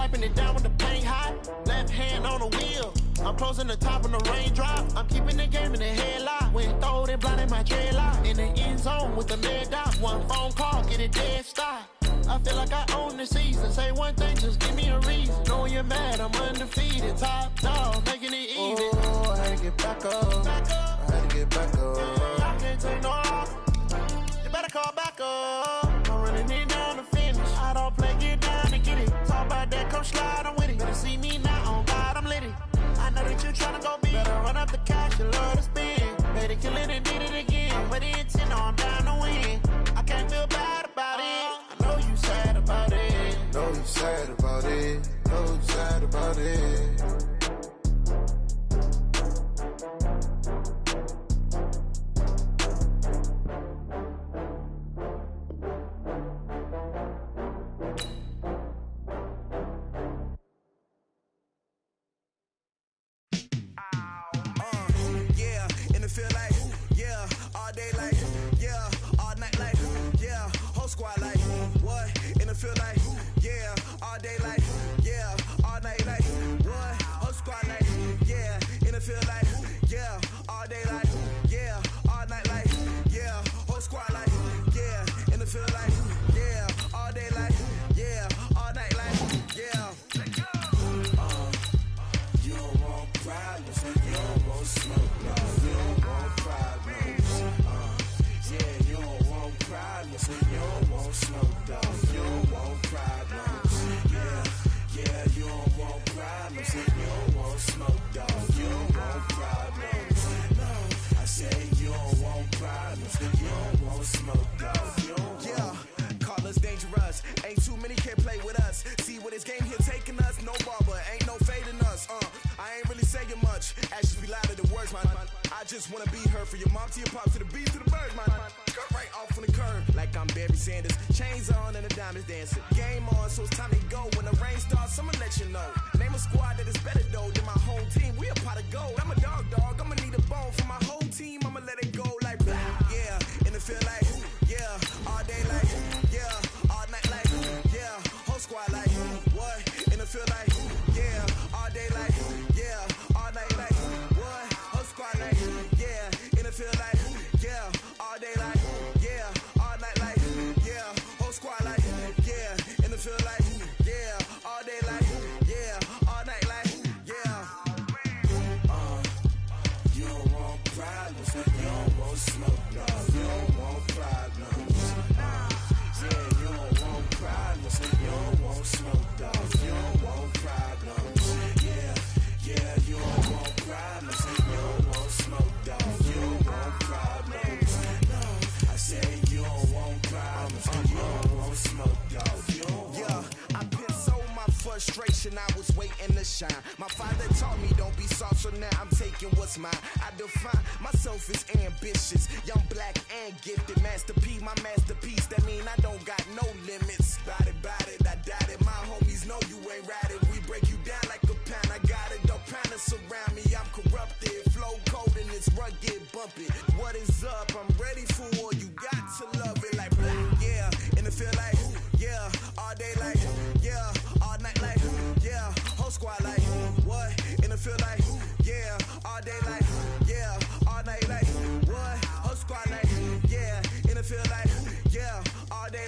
wiping it down with the paint hot. Left hand on the wheel. I'm closing the top on the raindrop. I'm keeping the game in the headlock. When throwed and blinded my dreadlock. In the end zone with the red dot. One phone call, get it dead stop. I feel like I own the season. Say one thing, just give me a reason. Knowing you're mad, I'm undefeated. Top dog, making it even. Oh, I had to get back up. I had to get back up. I can't take no off. You better call back up. I'm running it down to finish. I don't play, get down and get it. Talk about that, come slide, I'm with it. Better see me now, on God, I'm lit it. I know that you tryna go big. Better run up the cash, you love to spend. Better kill it and did it again. But the intent, no, I'm down to win. I can't feel bad about it. I know you sad about it. Know you sad about it. Know you sad about it. Feel like, yeah, all day like, yeah, all night like, yeah, whole squad like, what? In the field like, yeah, all day like, yeah, all night like, what? Whole squad like, yeah, in the field like, yeah, all day like, yeah, all night like, yeah, whole squad like, yeah, in the field like, yeah, all day like, yeah, all night like, yeah. You don't want problems, you don't want smoke, no. You don't want problems. Yeah, you don't want problems. You don't want smoke, dog. You don't want problems. Yeah, you don't want problems. You don't want smoke, dog. You don't want problems. No, I say you don't want problems. You don't want smoke, dog. You don't want. Call us dangerous. Ain't too many can play with us. See what this game here taking us. No barber, ain't no fading us. I ain't really saying much. Actions be louder than words, man. I just wanna be heard. For your mom to your pop to the beat to the birds, man. Cut right off on the curb, like I'm Barry Sanders. Chains on and the diamonds dancing. Game on, so it's time to go. When the rain starts, I'ma let you know. Name a squad that is better though than my home team. We a pot of gold. I'm a dog. I'ma need a bone for my whole team. I'ma let it go like blah. Yeah, and it feel like yeah, all day like yeah, all night like yeah, whole squad like what? And it feel like yeah, all day like yeah, all night like what? Whole squad like yeah, and it feel like yeah, all day like yeah, all night like yeah, whole squad like yeah, and it feel like yeah, all day like yeah, all night like yeah. You don't want problems, you don't want smoke, dog. You don't want problems. Yeah, you don't want problems, you don't want smoke, dog. You don't want problems. Yeah, you don't want problems, you don't want smoke, dog. You don't want problems. No, I say you don't want problems, you don't want smoke, dog. You don't want. Yeah, I've been so my frustration, I was waiting to shine. My father taught me don't be soft, so now I'm taking what's mine. I define myself as ambitious, young, black, and gifted. Master P, my masterpiece. That mean I don't got no limits. Bout it, I doubt it. My homies know you ain't ratted. We break you down like a pound. I got it, don't pound to surround me. I'm corrupted, flow cold and it's rugged, bumpy. What is up? I'm ready for war. You got to love it like blah. Yeah, and it feel like yeah, all day like yeah, all night like yeah, whole squad like what? And it feel like yeah, all day like yeah, all night like what? Whole squad like yeah, and it feel like yeah, all day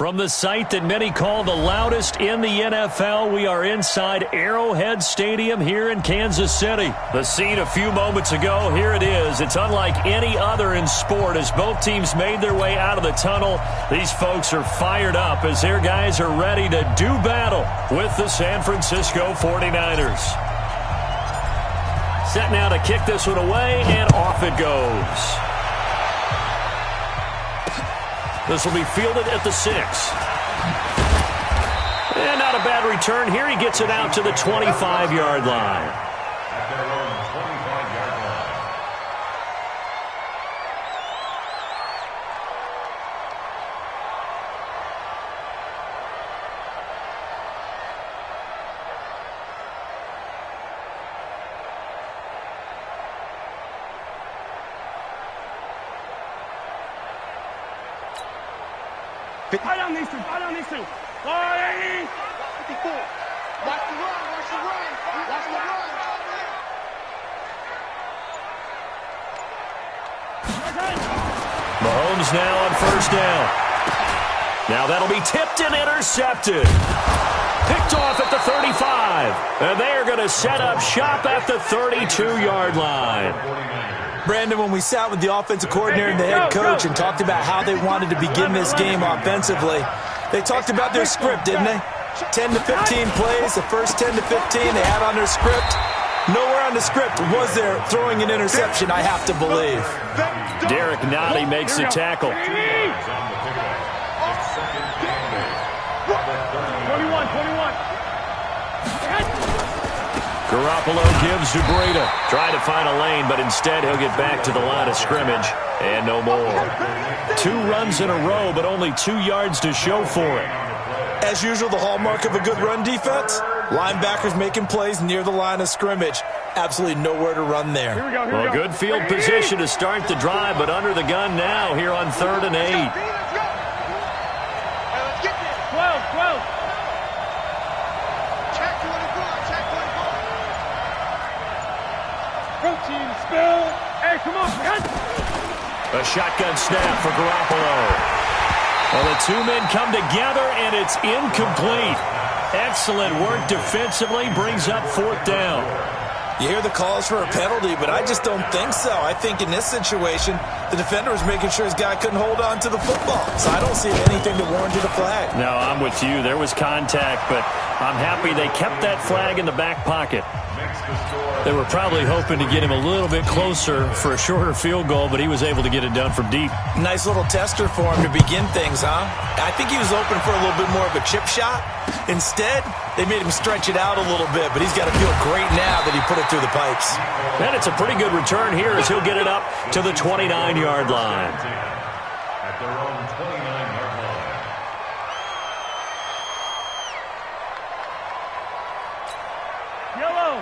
From the site that many call the loudest in the NFL, we are inside Arrowhead Stadium here in Kansas City. The scene a few moments ago, here it is. It's unlike any other in sport as both teams made their way out of the tunnel. These folks are fired up as their guys are ready to do battle with the San Francisco 49ers. Set now to kick this one away, and off it goes. This will be fielded at the 6. And not a bad return here. He gets it out to the 25-yard line. At their own 25-yard line. Right on these two. Right on these two. 54. Watch the run. Watch the run. Watch the run. Mahomes now on first down. Now that'll be tipped and intercepted. Picked off at the 35. And they are going to set up shop at the 32-yard line. Brandon, when we sat with the offensive coordinator and the head coach and talked about how they wanted to begin this game offensively, they talked about their script, didn't they? 10 to 15 plays, the first 10 to 15 they had on their script. Nowhere on the script was there throwing an interception, I have to believe. Derek Nottie makes the tackle. 21. Garoppolo gives to Breida. Try to find a lane, but instead he'll get back to the line of scrimmage. And no more. 2 runs in a row, but only 2 yards to show for it. As usual, the hallmark of a good run defense, linebackers making plays near the line of scrimmage. Absolutely nowhere to run there. Here we go. Well, good field position to start the drive, but under the gun now here on 3rd and 8. Let's get this. 12. Protein spill. Hey, come on, man. A shotgun snap for Garoppolo. Well, the 2 men come together, and it's incomplete. Excellent work defensively, brings up 4th down. You hear the calls for a penalty, but I just don't think so. I think in this situation, the defender was making sure his guy couldn't hold on to the football. So I don't see anything to warrant a flag. No, I'm with you. There was contact, but I'm happy they kept that flag in the back pocket. They were probably hoping to get him a little bit closer for a shorter field goal, but he was able to get it done from deep. Nice little tester for him to begin things, huh? I think he was open for a little bit more of a chip shot. Instead, they made him stretch it out a little bit, but he's got to feel great now that he put it through the pipes. And it's a pretty good return here as he'll get it up to the 29-yard line. At their own 29-yard line.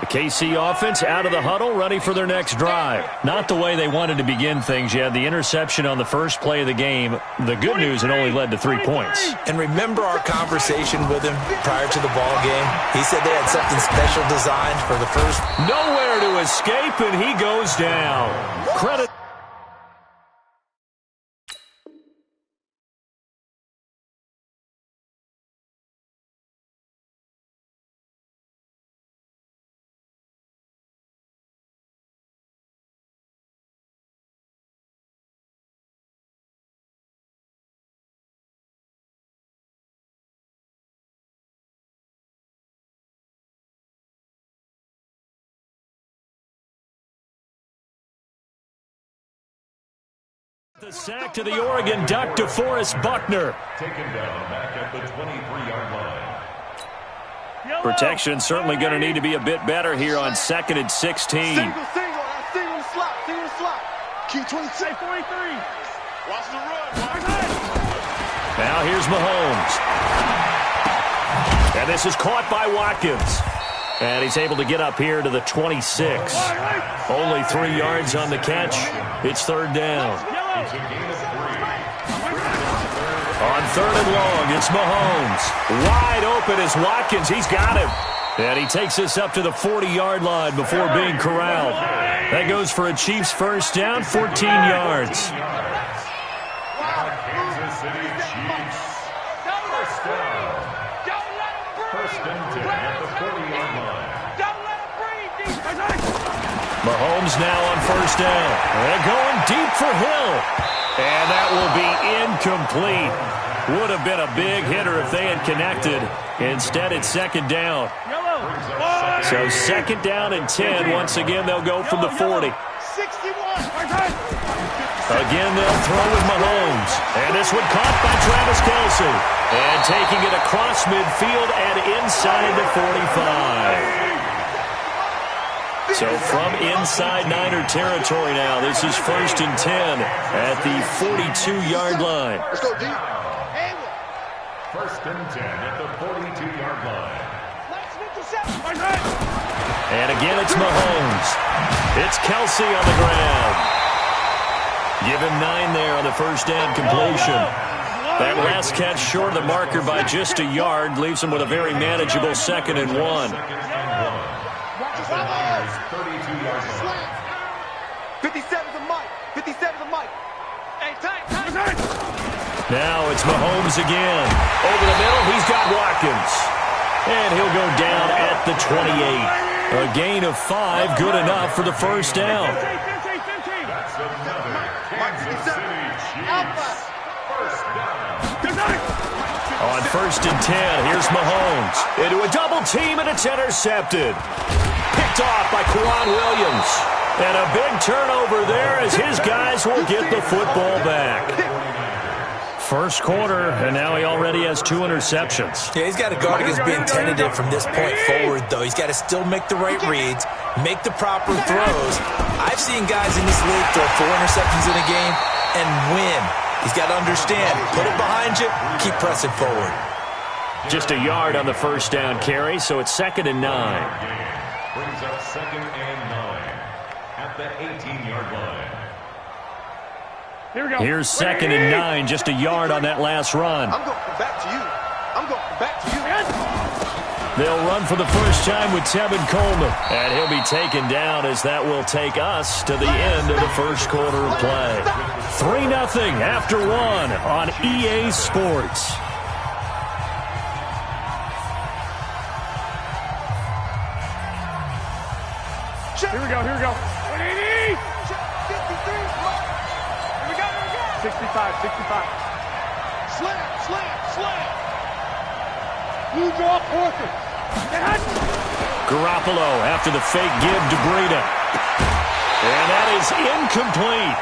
The KC offense out of the huddle, ready for their next drive. Not the way they wanted to begin things. You had the interception on the first play of the game. The good news, it only led to 3 points. And remember our conversation with him prior to the ball game? He said they had something special designed for the first. Nowhere to escape, and he goes down. Credit. The sack to the Oregon Duck, DeForest Buckner. Taken down back at the 23-yard line. Protection certainly going to need to be a bit better here on 2nd and 16. Single slot. Key 26. 43. Watch the run. Now here's Mahomes. And this is caught by Watkins. And he's able to get up here to the 26. Only 3 yards on the catch. It's 3rd down. It's a gain of 3. On 3rd and long, it's Mahomes. Wide open is Watkins. He's got him. And he takes this up to the 40-yard line before being corralled. That goes for a Chiefs first down, 14 yards. Kansas City Chiefs. Mahomes now on first down. They're going deep for Hill. And that will be incomplete. Would have been a big hitter if they had connected. Instead, it's second down. So second down and 10. Once again, they'll go from the 40. 61. Again, they'll throw with Mahomes. And this one caught by Travis Kelce. And taking it across midfield and inside the 45. So from inside Niner territory now, this is first and 10 at the 42-yard line. Let's go deep. First and 10 at the 42-yard line. And again, it's Mahomes. It's Kelce on the ground. Give him 9 there on the first down completion. That last catch short of the marker by just a yard leaves him with a very manageable second and 1. 57's a mic. 57's a mic. Hey, tight. Now it's Mahomes again. Over the middle, he's got Watkins. And he'll go down at the 28. A gain of 5, good enough for the first down. That's another Kansas City Chiefs first down. On first and 10, here's Mahomes. Into a double team, and it's intercepted. Picked off by Quan Williams. And a big turnover there as his guys will get the football back. First quarter, and now he already has 2 interceptions. Yeah, he's got to guard against being tentative from this point forward, though. He's got to still make the right reads, make the proper throws. I've seen guys in this league throw 4 interceptions in a game and win. He's got to understand, put it behind you, keep pressing forward. Just a yard on the first down carry, so it's second and 9. Brings up second and 9 at the 18-yard line. Here we go. Here's second and 9, just a yard on that last run. I'm going back to you. I'm going back to you. They'll run for the first time with Tevin Coleman. And he'll be taken down as that will take us to the end of the first quarter of play. 3-0 after 1 on EA Sports. Here we go. Here we go. 180. 65. Slam. You draw Porter. Garoppolo after the fake give to Breida. And that is incomplete.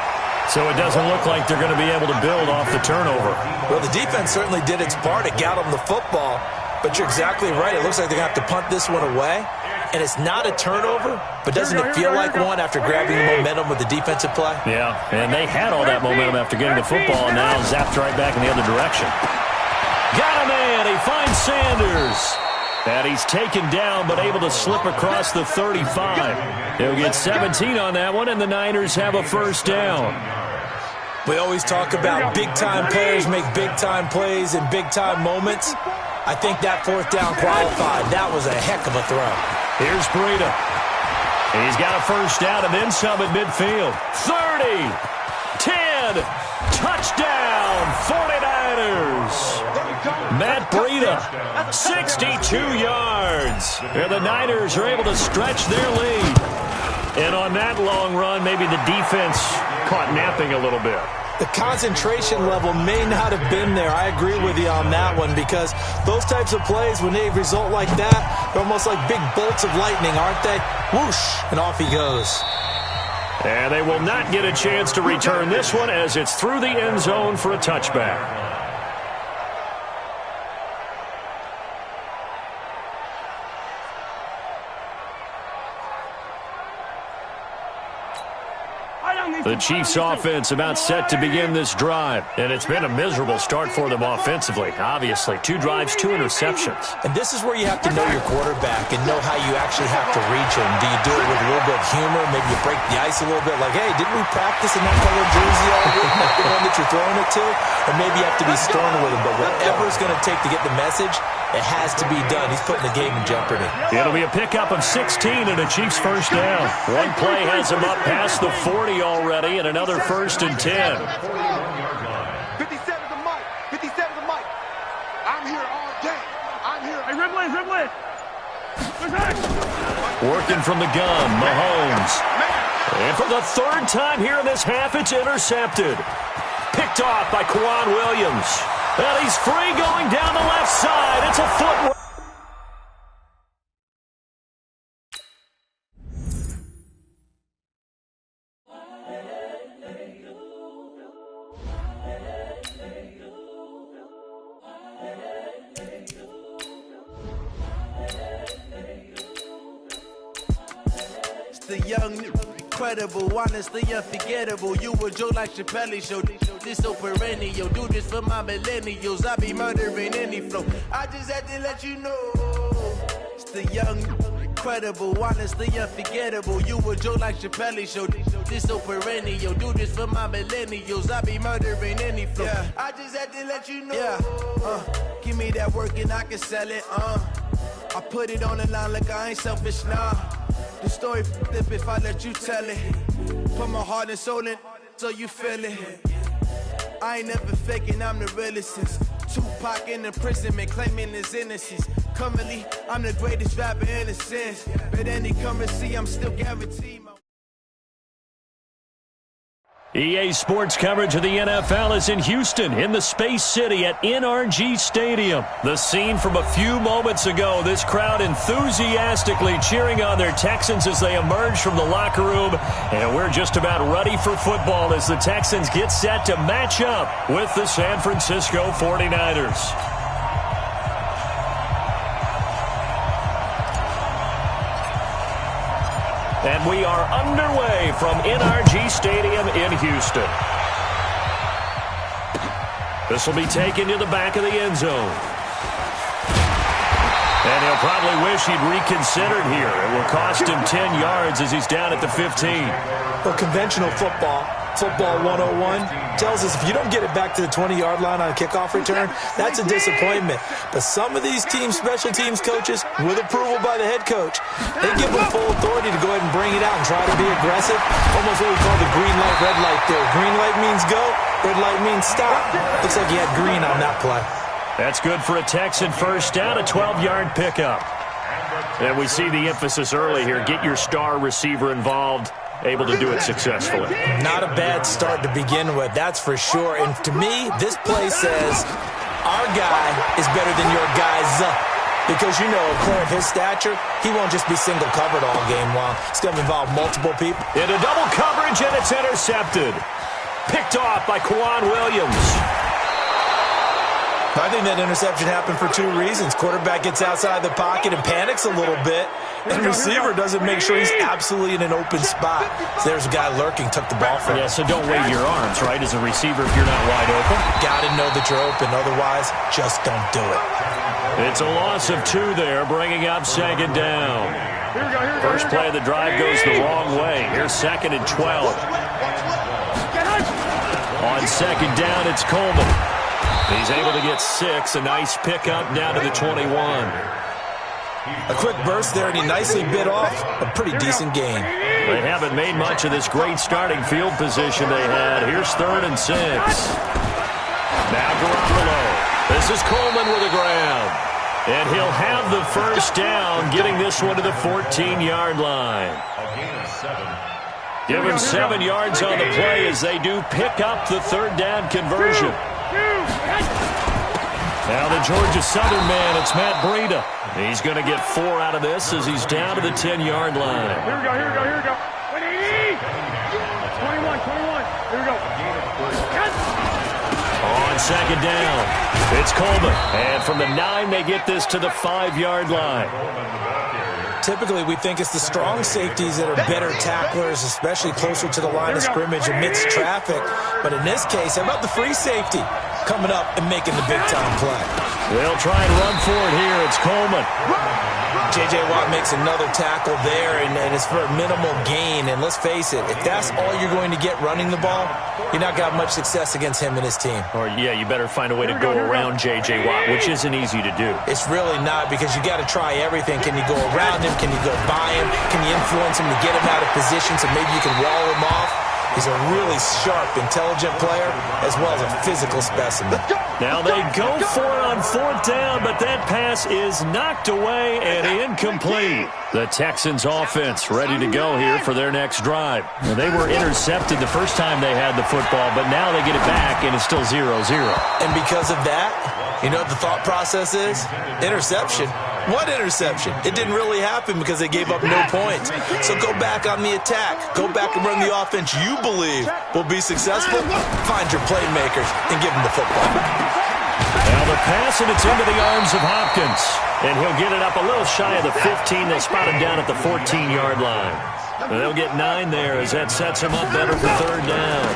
So it doesn't look like they're going to be able to build off the turnover. Well, the defense certainly did its part. It got them the football. But you're exactly right. It looks like they're going to have to punt this one away. And it's not a turnover, but doesn't it feel like one after grabbing the momentum with the defensive play? Yeah, and they had all that momentum after getting the football, and now zapped right back in the other direction. Got a man. He finds Sanders. And he's taken down, but able to slip across the 35. He'll get 17 on that one, and the Niners have a first down. We always talk about big-time players make big-time plays in big-time moments. I think that fourth down qualified. That was a heck of a throw. Here's Breida. He's got a first down and then some at midfield. 30, 10, touchdown, 49ers. Matt Breida, 62 yards. And the Niners are able to stretch their lead. And on that long run, maybe the defense caught napping a little bit. The concentration level may not have been there. I agree with you on that one because those types of plays, when they result like that, they're almost like big bolts of lightning, aren't they? Whoosh, and off he goes. And they will not get a chance to return this one as it's through the end zone for a touchback. The Chiefs offense about set to begin this drive, and it's been a miserable start for them offensively. Obviously, 2 drives, 2 interceptions. And this is where you have to know your quarterback and know how you actually have to reach him. Do you do it with a little bit of humor? Maybe you break the ice a little bit like, hey, didn't we practice in that color jersey already? Not the one that you're throwing it to? Or maybe you have to be stern with him. But whatever it's going to take to get the message, it has to be done. He's putting the game in jeopardy. It'll be a pickup of 16 and a Chiefs first down. One play has him up past the 40 already, and another first and 10. 57's a mic. 57's a mic. I'm here all day. I'm here. Hey, Ridley. Working from the gun, Mahomes. And for the third time here in this half, it's intercepted. Picked off by Kwan Williams. And he's free going down the left side. It's a foot. The young, incredible, honestly unforgettable. You a joke like Chappelle Show. This so perennial. Do this for my millennials. I be murdering any flow. I just had to let you know. It's the young, incredible, honestly unforgettable. You a joke like Chappelle Show. This so perennial. Do this for my millennials. I be murdering any flow. Yeah. I just had to let you know. Yeah. Give me that work and I can sell it. I put it on the line like I ain't selfish, nah. The story flip if I let you tell it. Put my heart and soul in so you feel it. I ain't never faking, I'm the realest since Tupac in imprisonment, claiming his innocence. Currently, I'm the greatest rapper in a sense. But any currency, I'm still guaranteed. EA Sports coverage of the NFL is in Houston, in the Space City at NRG Stadium. The scene from a few moments ago, this crowd enthusiastically cheering on their Texans as they emerge from the locker room. And we're just about ready for football as the Texans get set to match up with the San Francisco 49ers. And we are underway from NRG Stadium in Houston. This will be taken to the back of the end zone. And he'll probably wish he'd reconsidered here. It will cost him 10 yards as he's down at the 15. Well, conventional football 101, tells us if you don't get it back to the 20-yard line on a kickoff return, that's a disappointment. But some of these teams, special teams coaches, with approval by the head coach, they give them full authority to go ahead and bring it out and try to be aggressive. Almost what we call the green light, red light theory. Green light means go, red light means stop. Looks like you had green on that play. That's good for a Texan first down, a 12-yard pickup. And we see the emphasis early here. Get your star receiver involved. Able to do it successfully. Not a bad start to begin with, that's for sure. And to me, this play says our guy is better than your guys. Because, you know, a player of his stature, he won't just be single covered all game long. It's going to involve multiple people. Into double coverage, and it's intercepted. Picked off by Kwan Williams. I think that interception happened for two reasons. Quarterback gets outside the pocket and panics a little bit. And receiver doesn't make sure he's absolutely in an open spot. So there's a guy lurking, took the ball from him. Yeah, so don't wave your arms, right, as a receiver if you're not wide open. Got to know that you're open. Otherwise, just don't do it. It's a loss of 2 there, bringing up second down. First play of the drive goes the wrong way. Here's 2nd and 12. On second down, it's Coleman. He's able to get 6. A nice pickup down to the 21. A quick burst there, and he nicely bit off a pretty decent gain. They haven't made much of this great starting field position they had. Here's 3rd and 6. Now Garoppolo. This is Coleman with the ground. And he'll have the first down, getting this one to the 14-yard line. Give him 7 yards on the play as they do pick up the 3rd down conversion. Now the Georgia Southern man, it's Matt Breida. He's going to get 4 out of this as he's down to the 10-yard line. Here we go. 180. 21. Here we go. On second down, it's Coleman. And from the 9, they get this to the 5-yard line. Typically, we think it's the strong safeties that are better tacklers, especially closer to the line of scrimmage amidst traffic. But in this case, how about the free safety coming up and making the big-time play? They'll try and run for it here. It's Coleman. J.J. Watt makes another tackle there, and it's for a minimal gain. And let's face it, if that's all you're going to get running the ball, you're not going to have much success against him and his team. Or, yeah, you better find a way to go around J.J. Watt, which isn't easy to do. It's really not, because you got to try everything. Can you go around him? Can you go by him? Can you influence him to get him out of position so maybe you can wall him off? He's a really sharp, intelligent player, as well as a physical specimen. Now they go for it on 4th down, but that pass is knocked away and incomplete. The Texans offense ready to go here for their next drive. Now, they were intercepted the first time they had the football, but now they get it back and it's still 0-0. And because of that, you know what the thought process is? Interception. What interception? It didn't really happen because they gave up no points. So go back on the attack. Go back and run the offense you believe will be successful. Find your playmakers and give them the football. Now the pass, and it's into the arms of Hopkins. And he'll get it up a little shy of the 15. They spot him down at the 14-yard line. And they'll get 9 there as that sets him up better for 3rd down.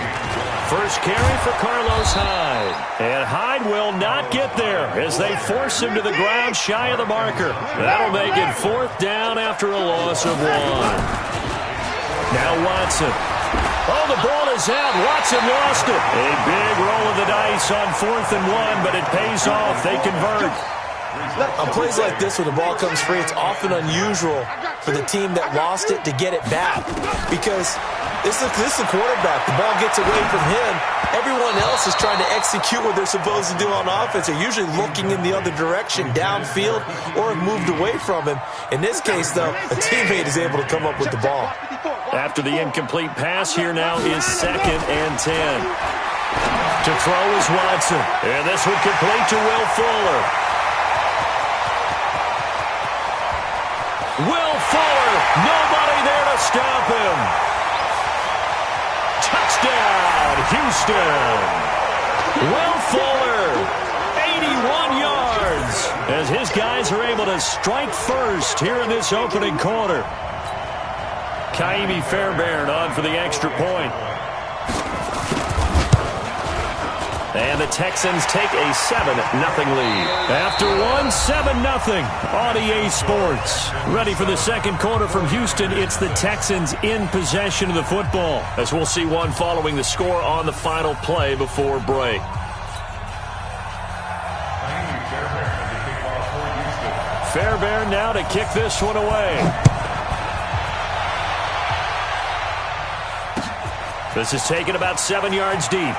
First carry for Carlos Hyde. And Hyde will not get there as they force him to the ground shy of the marker. That'll make it 4th down after a loss of 1. Now Watson. Oh, the ball is out. Watson lost it. A big roll of the dice on 4th and 1, but it pays off. They convert. On plays like this where the ball comes free, it's often unusual for the team that lost it to get it back because this is the quarterback. The ball gets away from him. Everyone else is trying to execute what they're supposed to do on offense. They're usually looking in the other direction, downfield, or have moved away from him. In this case, though, a teammate is able to come up with the ball. After the incomplete pass, here now is 2nd and 10. To throw is Watson. And this one complete to Will Fuller. Will Fuller, nobody there to stop him. Touchdown, Houston. Will Fuller, 81 yards, as his guys are able to strike first here in this opening quarter. Kaimi Fairbairn on for the extra point. And the Texans take a 7-0 lead. After 1, 7-0 on EA Sports. Ready for the second quarter from Houston. It's the Texans in possession of the football, as we'll see one following the score on the final play before break. Fairbairn now to kick this one away. This is taken about 7 yards deep.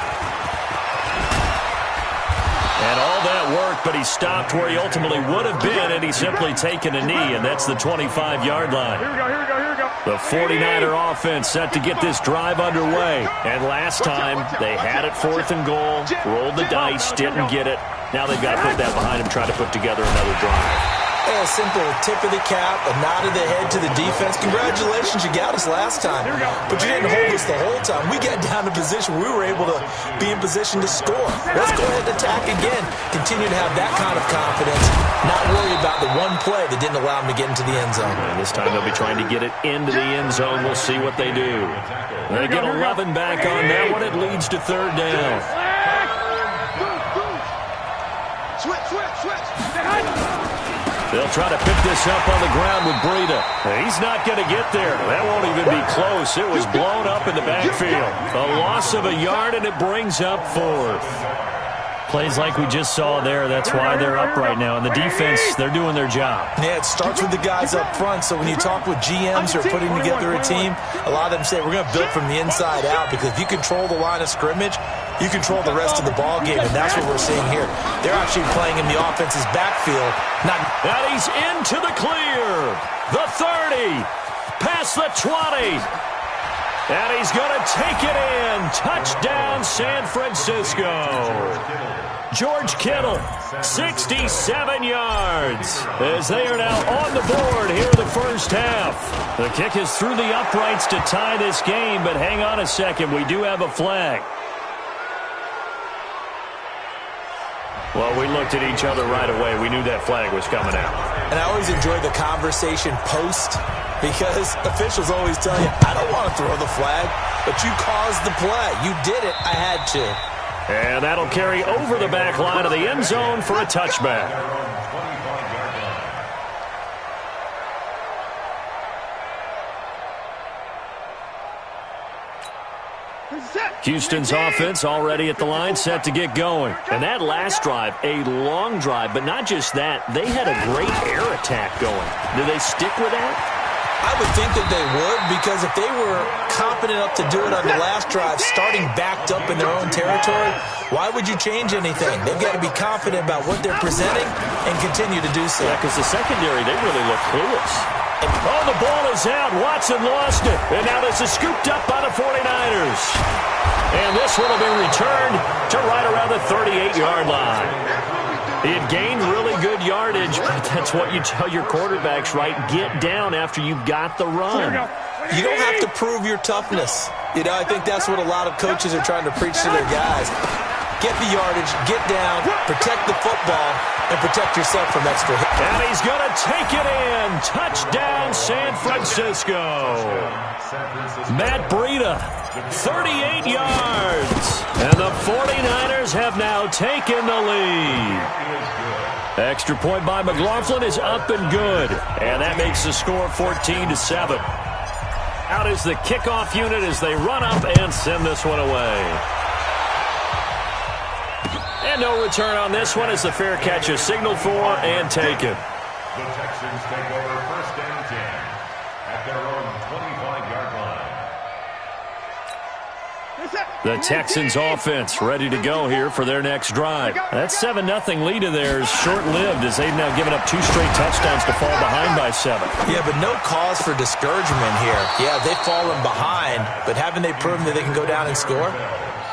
And all that work, but he stopped where he ultimately would have been, and he's simply taken a knee, and that's the 25-yard line. Here we go. The 49er offense set to get this drive underway. And last time, they had it 4th and goal, rolled the dice, didn't get it. Now they've got to put that behind them, try to put together another drive. A simple tip of the cap, a nod of the head to the defense. Congratulations, you got us last time. But you didn't hold us the whole time. We got down to position where we were able to be in position to score. Let's go ahead and attack again. Continue to have that kind of confidence. Not worry about the one play that didn't allow them to get into the end zone. And this time they'll be trying to get it into the end zone. We'll see what they do. They get 11 back on that one. It leads to 3rd down. Switch. They'll try to pick this up on the ground with Breida. He's not going to get there. That won't even be close. It was blown up in the backfield. A loss of a yard, and it brings up 4th. Plays like we just saw there, that's why they're up right now. And the defense, they're doing their job. Yeah, it starts with the guys up front. So when you talk with GMs who are putting together a team, a lot of them say we're going to build from the inside out, because if you control the line of scrimmage, you control the rest of the ball game, and that's what we're seeing here. They're actually playing in the offense's backfield. And he's into the clear. The 30, past the 20. And he's going to take it in. Touchdown, San Francisco. George Kittle, 67 yards, as they are now on the board here in the first half. The kick is through the uprights to tie this game, but hang on a second. We do have a flag. Well, we looked at each other right away. We knew that flag was coming out. And I always enjoy the conversation post, because officials always tell you, I don't want to throw the flag, but you caused the play. You did it. I had to. And that'll carry over the back line of the end zone for a touchback. Houston's offense already at the line, set to get going. And that last drive, a long drive, but not just that. They had a great air attack going. Do they stick with that? I would think that they would, because if they were confident enough to do it on the last drive, starting backed up in their own territory, why would you change anything? They've got to be confident about what they're presenting and continue to do so. Yeah, because the secondary, they really look clueless. Oh, the ball is out. Watson lost it. And now this is scooped up by the 49ers. And this one will be returned to right around the 38-yard line. He had gained really good yardage, but that's what you tell your quarterbacks, right? Get down after you've got the run. You don't have to prove your toughness. You know, I think that's what a lot of coaches are trying to preach to their guys. Get the yardage, get down, protect the football, and protect yourself from extra hits. And he's going to take it in. Touchdown, San Francisco. Matt Breida, 38 yards. And the 49ers have now taken the lead. Extra point by McLaughlin is up and good. And that makes the score 14-7. Out is the kickoff unit as they run up and send this one away. And no return on this one as the fair catch is signaled for and taken. The Texans take over first and 10 at their own 25-yard line. The Texans offense ready to go here for their next drive. That 7-0 lead of theirs short-lived as they've now given up 2 straight touchdowns to fall behind by 7. Yeah, but no cause for discouragement here. Yeah, they've fallen behind, but haven't they proven that they can go down and score?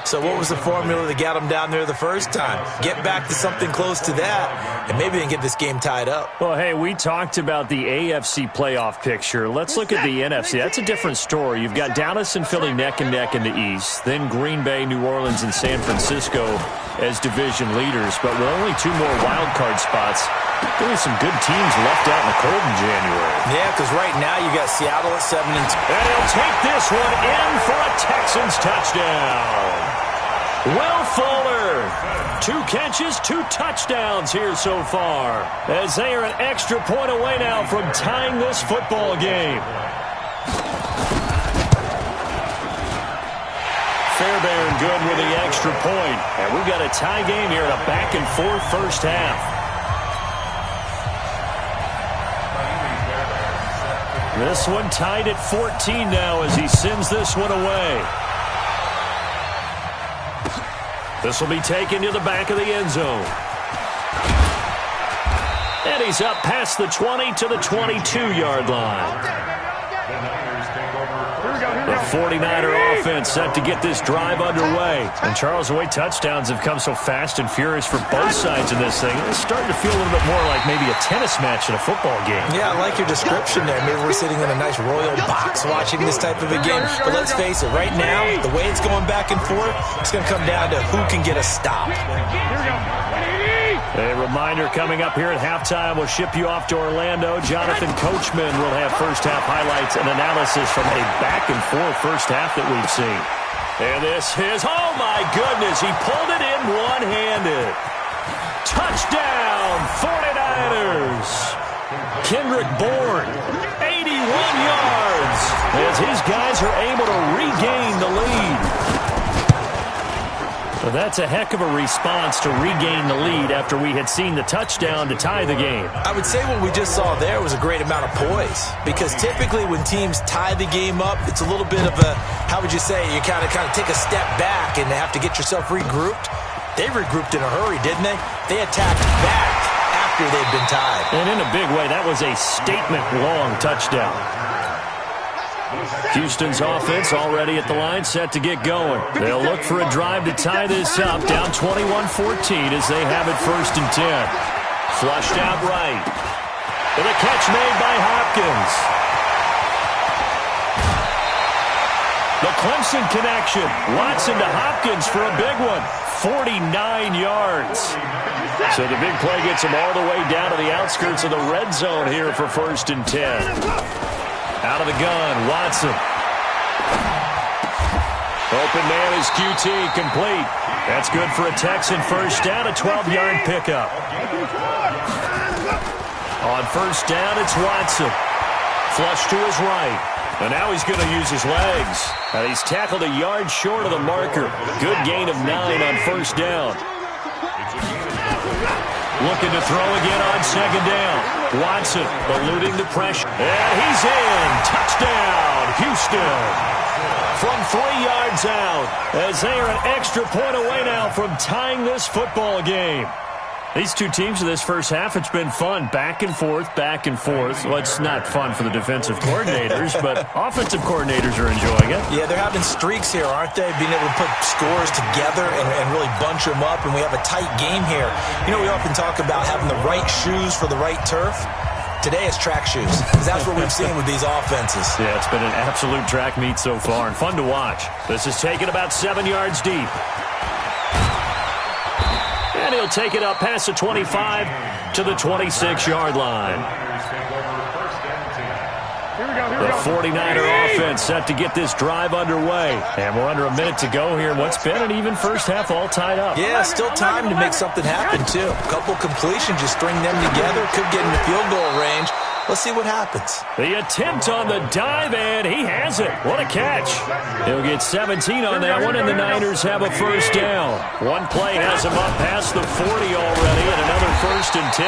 So what was the formula that got them down there the first time? Get back to something close to that, and maybe they can get this game tied up. Well, hey, we talked about the AFC playoff picture. Let's look at the NFC. That's a different story. You've got Dallas and Philly neck and neck in the East, then Green Bay, New Orleans, and San Francisco as division leaders. But with only 2 more wild card spots, there are some good teams left out in the cold in January. Yeah, because right now you got Seattle at 7-2. And he'll take this one in for a Texans touchdown. Will Fuller, 2 catches, 2 touchdowns here so far, as they are an extra point away now from tying this football game. Fairbairn good with the extra point, and we've got a tie game here in a back-and-forth first half. This one tied at 14 now as he sends this one away. This will be taken to the back of the end zone. And he's up past the 20 to the 22-yard line. The 49er offense set to get this drive underway. And Charles, the way touchdowns have come so fast and furious for both sides in this thing, it's starting to feel a little bit more like maybe a tennis match in a football game. Yeah, I like your description there. Maybe we're sitting in a nice royal box watching this type of a game. But let's face it, right now, the way it's going back and forth, it's going to come down to who can get a stop. A reminder coming up here at halftime, we'll ship you off to Orlando. Jonathan Coachman will have first-half highlights and analysis from a back-and-forth first half that we've seen. And this is, oh my goodness, he pulled it in one-handed. Touchdown, 49ers. Kendrick Bourne, 81 yards, as his guys are able to regain the lead. Well, that's a heck of a response to regain the lead after we had seen the touchdown to tie the game. I would say what we just saw there was a great amount of poise, because typically when teams tie the game up, it's a little bit of a, how would you say, you kind of take a step back and have to get yourself regrouped. They regrouped in a hurry, didn't they? They attacked back after they'd been tied. And in a big way, that was a statement-long touchdown. Houston's offense already at the line, set to get going. They'll look for a drive to tie this up, down 21-14 as they have it first and 10. Flushed out right. And a catch made by Hopkins. The Clemson connection. Watson to Hopkins for a big one. 49 yards. So the big play gets him all the way down to the outskirts of the red zone here for first and 10. Out of the gun, Watson. Open man is QT, complete. That's good for a Texan first down, a 12-yard pickup. On first down, it's Watson. Flush to his right. And now he's going to use his legs. And he's tackled a yard short of the marker. Good gain of 9 on first down. Looking to throw again on second down. Watson eluding the pressure. And he's in. Touchdown, Houston. From 3 yards out, as they are an extra point away now from tying this football game. These two teams in this first half, it's been fun. Back and forth, back and forth. Well, it's not fun for the defensive coordinators, but offensive coordinators are enjoying it. Yeah, they're having streaks here, aren't they? Being able to put scores together and really bunch them up, and we have a tight game here. You know, we often talk about having the right shoes for the right turf. Today it's track shoes, because that's what we've seen with these offenses. Yeah, it's been an absolute track meet so far, and fun to watch. This is taken about 7 yards deep. And he'll take it up past the 25 to the 26-yard line. The 49er offense set to get this drive underway. And we're under a minute to go here in what's been an even first half all tied up. Yeah, still time to make something happen, too. A couple completions, just string them together. Could get in the field goal range. Let's see what happens. The attempt on the dive, and he has it. What a catch. He'll get 17 on that one, and the Niners have a first down. One play has him up past the 40 already, and another 1st and 10.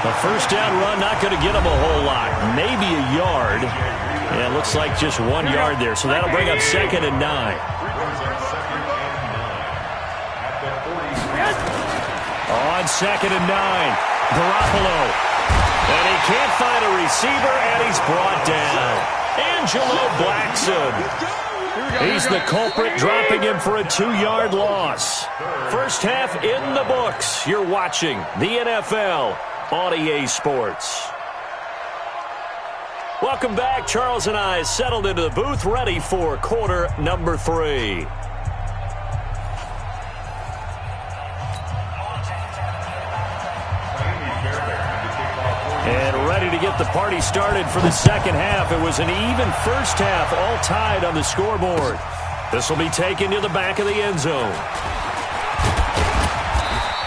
A first down run not going to get him a whole lot. Maybe a yard. Yeah, it looks like just 1 yard there, so that'll bring up 2nd and 9. On 2nd and 9, Garoppolo. And he can't find a receiver, and he's brought down. Angelo Blackson. He's the culprit, dropping him for a 2-yard loss. First half in the books. You're watching the NFL on EA Sports. Welcome back. Charles and I settled into the booth, ready for quarter number 3. And ready to get the party started for the second half. It was an even first half, all tied on the scoreboard. This will be taken to the back of the end zone.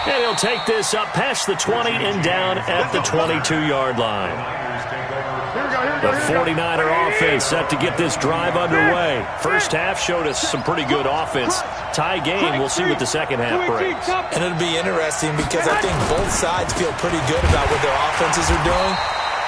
And he'll take this up past the 20 and down at the 22-yard line. The 49er offense set to get this drive underway. First half showed us some pretty good offense. Tie game, we'll see what the second half brings. And it'll be interesting because I think both sides feel pretty good about what their offenses are doing.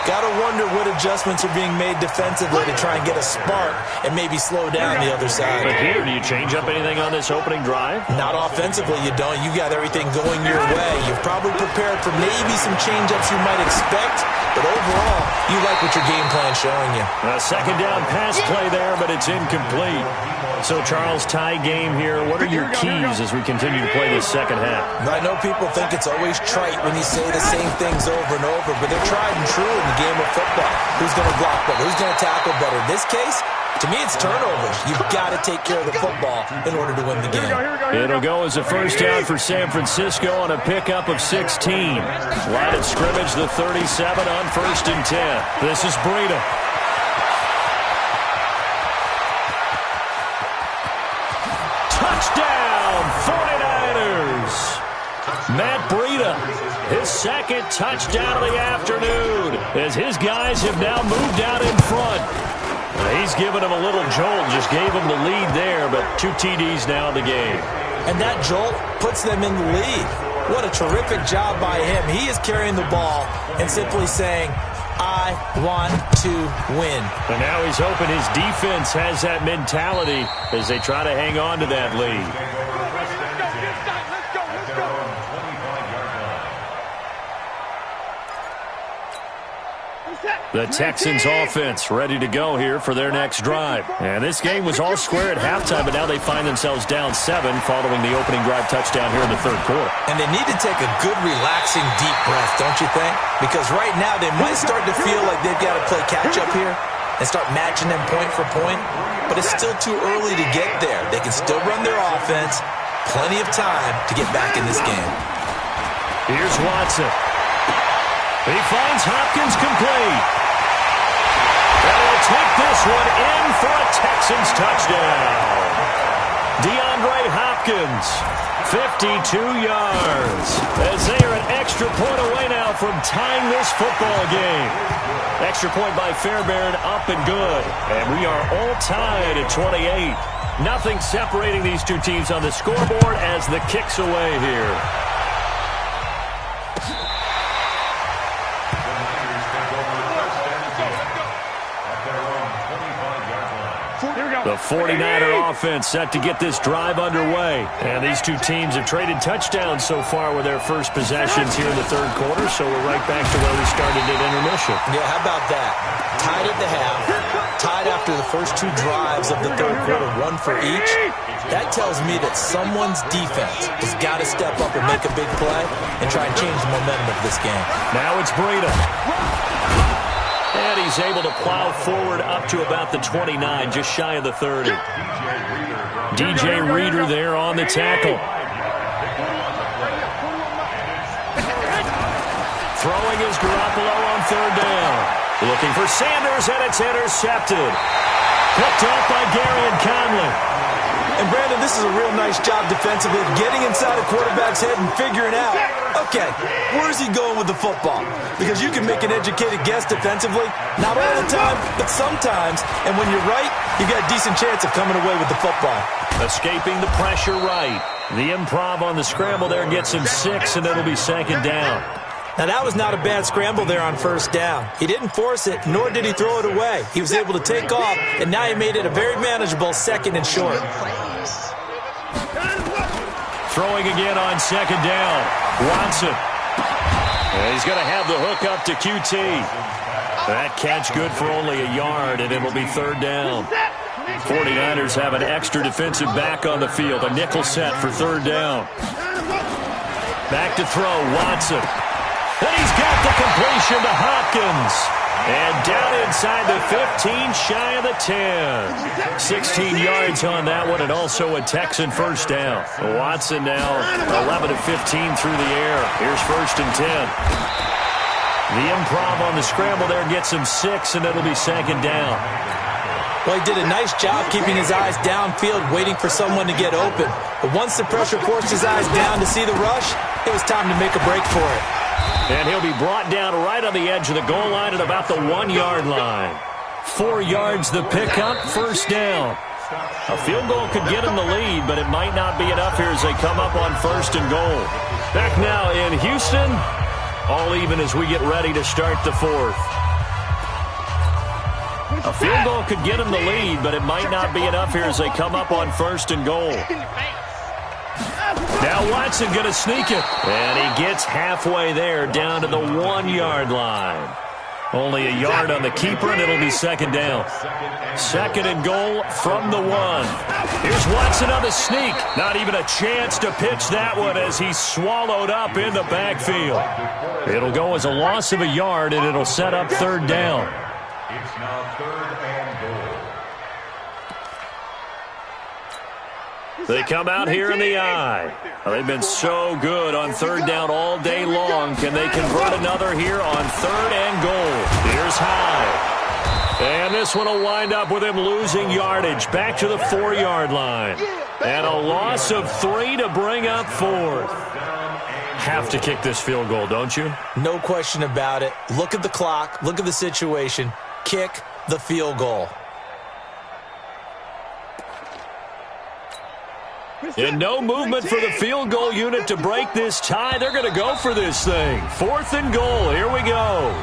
Got to wonder what adjustments are being made defensively to try and get a spark and maybe slow down the other side. But here, do you change up anything on this opening drive? Not offensively, you don't. You got everything going your way. You've probably prepared for maybe some change-ups you might expect, but overall, you like what your game plan's showing you. A second down pass play there, but it's incomplete. So, Charles, tie game here. What are your keys as we continue to play this second half? I know people think it's always trite when you say the same things over and over, but they're tried and true in the game of football. Who's going to block better? Who's going to tackle better? In this case, to me, it's turnovers. You've got to take care of the football in order to win the game. It'll go as a first down for San Francisco on a pickup of 16. Line of scrimmage, the 37 on 1st and 10. This is Breida. Touchdown, 49ers. Matt Breida, his second touchdown of the afternoon, as his guys have now moved out in front. He's given him a little jolt, just gave him the lead there, but 2 TDs now in the game. And that jolt puts them in the lead. What a terrific job by him. He is carrying the ball and simply saying, I want to win. And now he's hoping his defense has that mentality as they try to hang on to that lead. The Texans offense ready to go here for their next drive. And this game was all square at halftime, but now they find themselves down 7 following the opening drive touchdown here in the third quarter. And they need to take a good, relaxing, deep breath, don't you think? Because right now they might start to feel like they've got to play catch-up here and start matching them point for point. But it's still too early to get there. They can still run their offense. Plenty of time to get back in this game. Here's Watson. He finds Hopkins complete. And he'll take this one in for a Texans touchdown. DeAndre Hopkins, 52 yards. As they are an extra point away now from tying this football game. Extra point by Fairbairn, up and good. And we are all tied at 28. Nothing separating these two teams on the scoreboard as the kick's away here. The 49er offense set to get this drive underway. And these two teams have traded touchdowns so far with their first possessions here in the third quarter, so we're right back to where we started at intermission. Yeah, how about that? Tied at the half, tied after the first two drives of the third quarter, one for each. That tells me that someone's defense has got to step up and make a big play and try and change the momentum of this game. Now it's Breida. And he's able to plow forward up to about the 29, just shy of the 30. DJ Reader there on the tackle. Throwing is Garoppolo on third down. Looking for Sanders, and it's intercepted. Picked off by Gary and Conley. And, Brandon, this is a real nice job defensively of getting inside a quarterback's head and figuring out, okay, where's he going with the football? Because you can make an educated guess defensively, not all the time, but sometimes. And when you're right, you got a decent chance of coming away with the football. Escaping the pressure right. The improv on the scramble there gets him 6, and it'll be second down. Now, that was not a bad scramble there on first down. He didn't force it, nor did he throw it away. He was able to take off, and now he made it a very manageable second and short. Throwing again on second down. Watson. And he's going to have the hook up to QT. That catch good for only a yard, and it'll be third down. 49ers have an extra defensive back on the field. A nickel set for third down. Back to throw, Watson. And he's got the completion to Hopkins. And down inside the 15, shy of the 10. 16 yards on that one, and also a Texan first down. Watson now 11 of 15 through the air. Here's first and 10. The improv on the scramble there gets him 6, and it'll be second down. Well, he did a nice job keeping his eyes downfield, waiting for someone to get open. But once the pressure forced his eyes down to see the rush, it was time to make a break for it. And he'll be brought down right on the edge of the goal line at about the 1-yard line. 4 yards the pickup, first down. A field goal could get him the lead, but it might not be enough here as they come up on first and goal. Back now in Houston, all even as we get ready to start the fourth. A field goal could get him the lead, but it might not be enough here as they come up on first and goal. Now Watson going to sneak it. And he gets halfway there down to the 1-yard line. Only a yard on the keeper, and it'll be second down. Second and goal from the 1. Here's Watson on the sneak. Not even a chance to pitch that one as he's swallowed up in the backfield. It'll go as a loss of a yard, and it'll set up third down. It's now third and goal. They come out here in the eye. They've been so good on third down all day long. Can they convert another here on third and goal? Here's High. And this one will wind up with him losing yardage. Back to the 4-yard line. And a loss of 3 to bring up fourth. Have to kick this field goal, don't you? No question about it. Look at the clock. Look at the situation. Kick the field goal. And no movement for the field goal unit to break this tie. They're going to go for this thing. Fourth and goal. Here we go.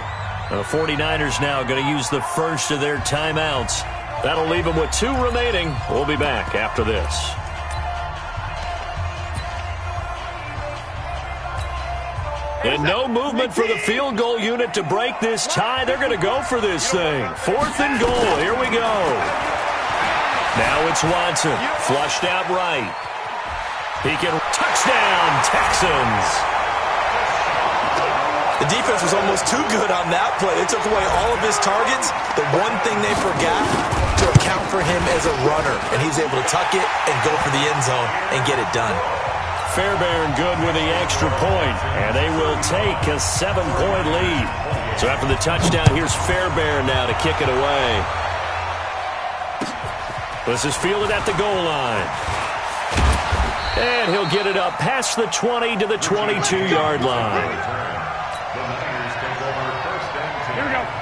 The 49ers now going to use the first of their timeouts. That'll leave them with 2 remaining. We'll be back after this. And no movement for the field goal unit to break this tie. They're going to go for this thing. Fourth and goal. Here we go. Now it's Watson. Flushed out right. He can touchdown, Texans. The defense was almost too good on that play. They took away all of his targets. The one thing they forgot, to account for him as a runner. And he's able to tuck it and go for the end zone and get it done. Fairbairn good with the extra point, and they will take a 7-point lead. So after the touchdown, here's Fairbairn now to kick it away. This is fielded at the goal line. And he'll get it up past the 20 to the 22-yard line.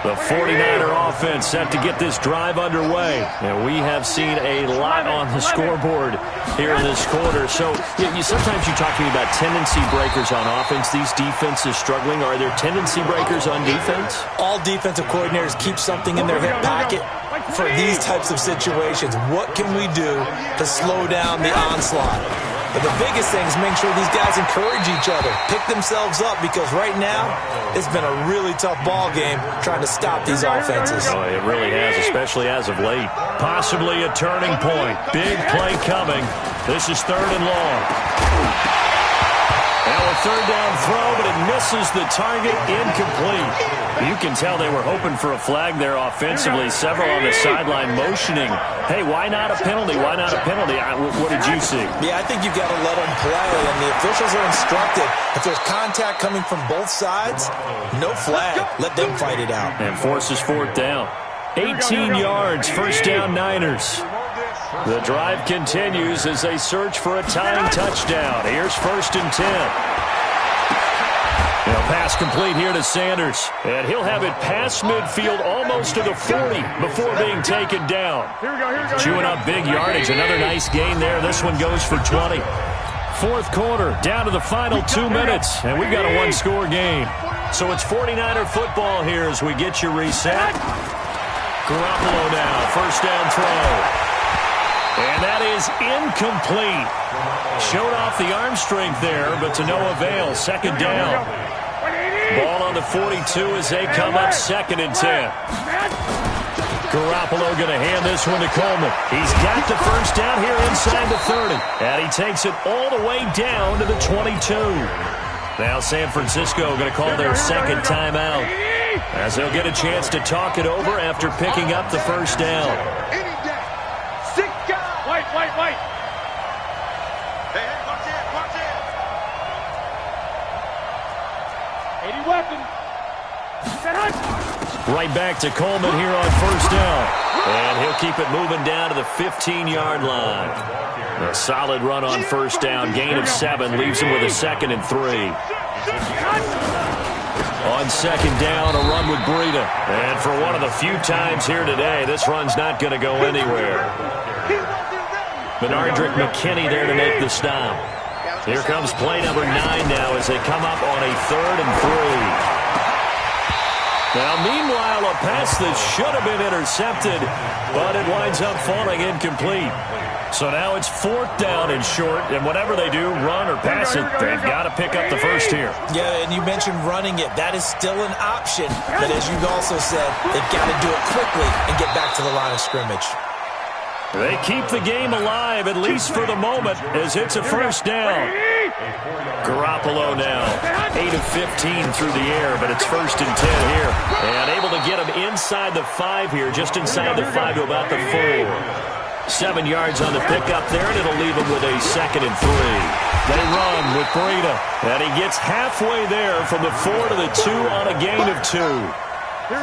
The 49er offense set to get this drive underway. And we have seen a lot on the scoreboard here in this quarter. So sometimes you talk to me about tendency breakers on offense. These defenses struggling. Are there tendency breakers on defense? All defensive coordinators keep something in their hip pocket. for these types of situations. What can we do to slow down the onslaught? But the biggest thing is make sure these guys encourage each other, pick themselves up, because right now it's been a really tough ball game trying to stop these offenses. Oh, it really has, especially as of late. Possibly a turning point. Big play coming. This is 3rd and long. Now a 3rd down throw, but it misses the target. Incomplete. You can tell they were hoping for a flag there offensively. Several on the sideline motioning. Hey, why not a penalty? Why not a penalty? What did you see? Yeah, I think you've got to let them play, and the officials are instructed. If there's contact coming from both sides, no flag. Let them fight it out. And forces 4th down. 18 yards, 1st down Niners. The drive continues as they search for a tying touchdown. Here's 1st and 10. Pass complete here to Sanders. And he'll have it past midfield almost to the 40 before being taken down. Chewing up big yardage. Another nice gain there. This one goes for 20. 4th quarter, down to the final 2 minutes. And we've got a one-score game. So it's 49er football here as we get you reset. Garoppolo now, 1st down throw. And that is incomplete. Showed off the arm strength there, but to no avail. 2nd down. Ball on the 42 as they come up 2nd and 10. Garoppolo going to hand this one to Coleman. He's got the 1st down here inside the 30. And he takes it all the way down to the 22. Now San Francisco going to call their 2nd timeout, as they'll get a chance to talk it over after picking up the 1st down. White. Hey, watch it. 80 weapon. Right back to Coleman here on 1st down. And he'll keep it moving down to the 15-yard line. A solid run on 1st down. Gain of 7 leaves him with a 2nd and 3. On 2nd down, a run with Breida. And for one of the few times here today, this run's not going to go anywhere. Benardrick McKinney there to make the stop. Here comes play number 9 now as they come up on a 3rd and 3. Now, meanwhile, a pass that should have been intercepted, but it winds up falling incomplete. So now it's 4th down and short, and whatever they do, run or pass it, they've got to pick up the first here. Yeah, and you mentioned running it. That is still an option, but as you've also said, they've got to do it quickly and get back to the line of scrimmage. They keep the game alive, at least for the moment, as it's a 1st down. Garoppolo now, 8 of 15 through the air, but it's 1st and 10 here. And able to get him inside the 5 here, just inside the 5 to about the 4. 7 yards on the pickup there, and it'll leave him with a 2nd and 3. They run with Breida, and he gets halfway there from the 4 to the 2 on a gain of 2.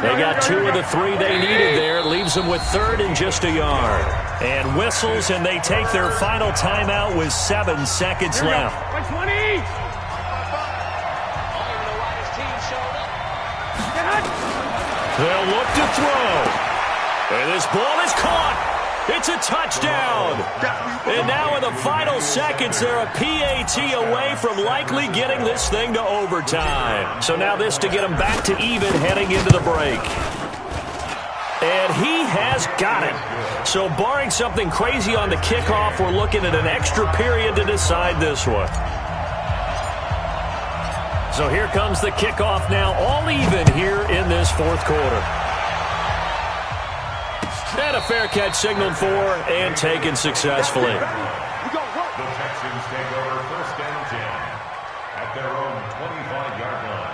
They got 2 of the 3 they needed there. Leaves them with 3rd and just a yard. And whistles, and they take their final timeout with 7 seconds left. They'll look to throw. And this ball is caught. It's a touchdown. And now in the final seconds, they're a PAT away from likely getting this thing to overtime. So now this to get them back to even heading into the break. And he has got it. So barring something crazy on the kickoff, we're looking at an extra period to decide this one. So here comes the kickoff now, all even here in this 4th quarter. And a fair catch signaled for and taken successfully. The Texans take over 1st and 10 at their own 25-yard line.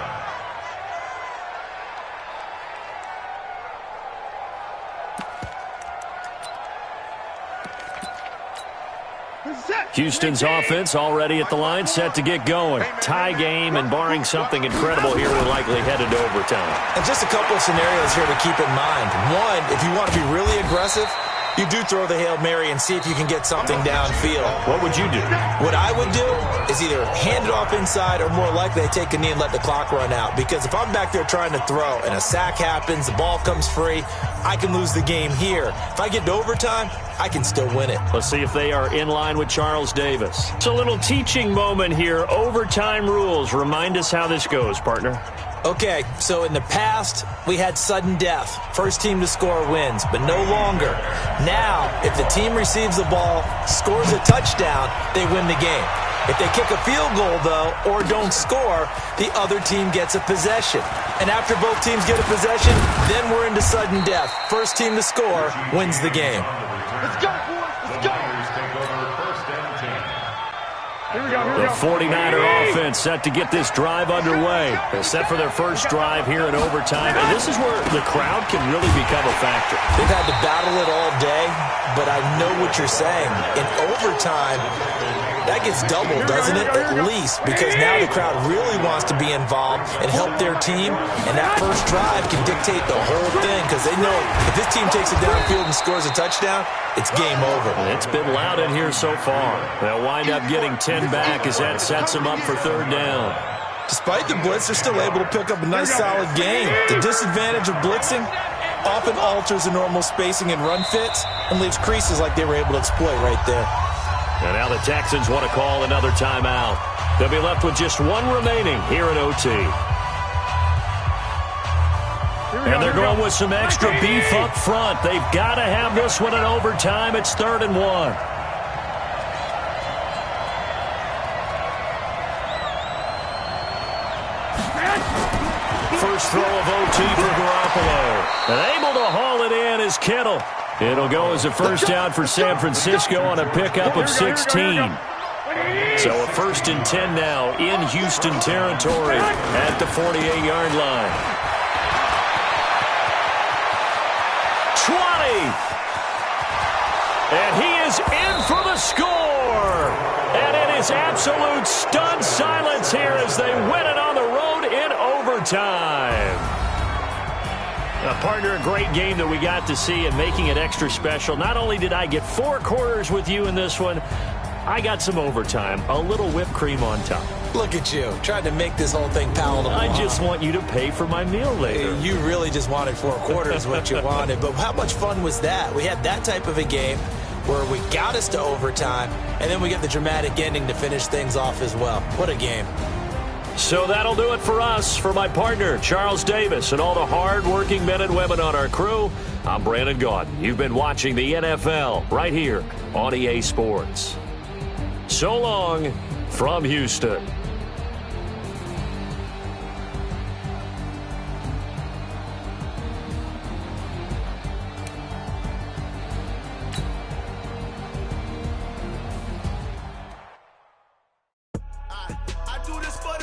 Houston's offense already at the line, set to get going. Tie game, and barring something incredible here, we're likely headed to overtime. And just a couple of scenarios here to keep in mind. One, if you want to be really aggressive, you do throw the Hail Mary and see if you can get something downfield. What would you do? What I would do is either hand it off inside or more likely I take a knee and let the clock run out. Because if I'm back there trying to throw and a sack happens, the ball comes free, I can lose the game here. If I get to overtime, I can still win it. Let's see if they are in line with Charles Davis. It's a little teaching moment here. Overtime rules. Remind us how this goes, partner. Okay, so in the past, we had sudden death. First team to score wins, but no longer. Now, if the team receives the ball, scores a touchdown, they win the game. If they kick a field goal, though, or don't score, the other team gets a possession. And after both teams get a possession, then we're into sudden death. First team to score wins the game. Let's go, boys. Let's go. The 49er offense set to get this drive underway. They're set for their first drive here in overtime, and this is where the crowd can really become a factor. They've had to battle it all day, but I know what you're saying. In overtime, that gets doubled, doesn't it? At least, because now the crowd really wants to be involved and help their team, and that first drive can dictate the whole thing because they know if this team takes it downfield and scores a touchdown, it's game over. It's been loud in here so far. They'll wind up getting 10 back as that sets them up for third down. Despite the blitz, they're still able to pick up a nice, solid game. The disadvantage of blitzing often alters the normal spacing and run fits and leaves creases like they were able to exploit right there. And now the Texans want to call another timeout. They'll be left with just one remaining here in OT. And they're going with some extra beef up front. They've got to have this one in overtime. It's 3rd and 1. First throw of OT for Garoppolo. And able to haul it in is Kittle. It'll go as a first down for San Francisco on a pickup of 16. So a 1st and 10 now in Houston territory at the 48-yard line. 20. And he is in for the score. And it is absolute stunned silence here as they win it on the road in overtime. Partner, a great game that we got to see and making it extra special. Not only did I get 4 quarters with you in this one, I got some overtime, a little whipped cream on top. Look at you, trying to make this whole thing palatable. I just want you to pay for my meal later. You really just wanted 4 quarters what you wanted, but how much fun was that? We had that type of a game where we got us to overtime, and then we got the dramatic ending to finish things off as well. What a game. So that'll do it for us. For my partner, Charles Davis, and all the hard-working men and women on our crew, I'm Brandon Gaudin. You've been watching the NFL right here on EA Sports. So long from Houston. I do this for